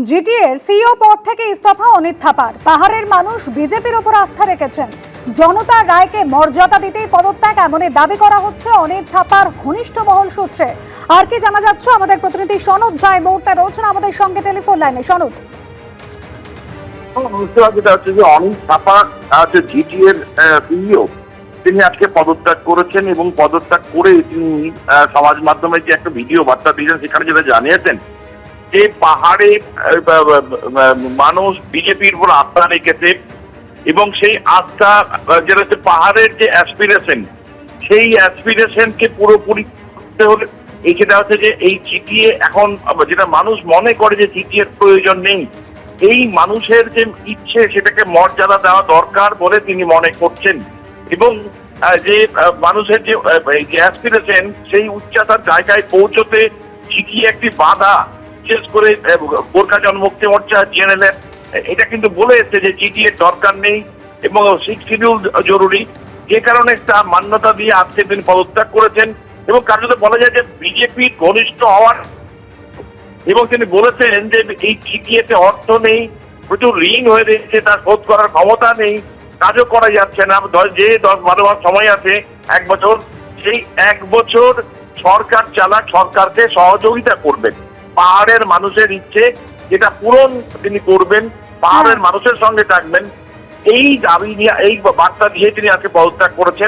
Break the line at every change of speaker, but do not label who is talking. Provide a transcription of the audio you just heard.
জিটিএর CEO পদ থেকে ইস্তফা অনিত থাপার। পাহাড়ের মানুষ বিজেপির উপর আস্থা রেখেছেন, জনতা রায়কে মর্যাদা দিতেই পদত্যাগ এমনই দাবি করা হচ্ছে অনিত থাপার ঘনিষ্ঠ মহল সূত্রে। আর কি জানা যাচ্ছে, আমাদের প্রতিনিধি সনদ রায় মুহূর্তে রয়েছেন আমাদের সঙ্গে টেলিফোন লাইনে। সনদ,
অনিত থাপা জিটিএর সিইও, তিনি আজকে পদত্যাগ করেছেন এবং পদত্যাগ করে তিনি সমাজ মাধ্যমে যে একটা ভিডিও বার্তা দিয়েছেন সেখানে যেটা জানিয়েছেন যে পাহাড়ে মানুষ বিজেপির উপর আস্থা রেখেছে এবং সেই আস্থা যেটা হচ্ছে পাহাড়ের যে অ্যাসপিরেশন, সেই অ্যাসপিরেশনকে পুরোপুরি করতে হলে এই যেটা হচ্ছে যে এই জিটিএ এখন যেটা মানুষ মনে করে যে জিটিএর প্রয়োজন নেই, এই মানুষের যে ইচ্ছে সেটাকে মর্যাদা দেওয়া দরকার বলে তিনি মনে করছেন এবং যে মানুষের যে অ্যাসপিরেশন সেই উচ্চতার জায়গায় পৌঁছতে জিটিএ একটি বাধা। বিশেষ করে গোর্খা জনমুক্তি মোর্চা জেএনএলএফ এটা কিন্তু বলে এসেছে যে জিটিএর দরকার নেই এবং 6 শিডিউল জরুরি, যে কারণে তার মান্যতা দিয়ে আজকে তিনি পদত্যাগ করেছেন এবং কার্যত বলা যায় যে বিজেপি ঘনিষ্ঠ হওয়ার। এবং তিনি বলেছেন যে এই জিটিএতে অর্থ নেই, প্রচুর ঋণ হয়ে রয়েছে, তার শোধ করার ক্ষমতা নেই, কাজও করা যাচ্ছে না। যে 10-12 মাস সময় আছে, 1 বছর, সেই 1 বছর সরকার চালাক, সরকারকে সহযোগিতা করবেন, পাহাড়ের মানুষের ইচ্ছে যেটা পূরণ তিনি করবেন, পাহাড়ের মানুষের সঙ্গে থাকবেন, এই দাবি নিয়ে এই বার্তা দিয়ে তিনি আজকে পদত্যাগ করেছেন।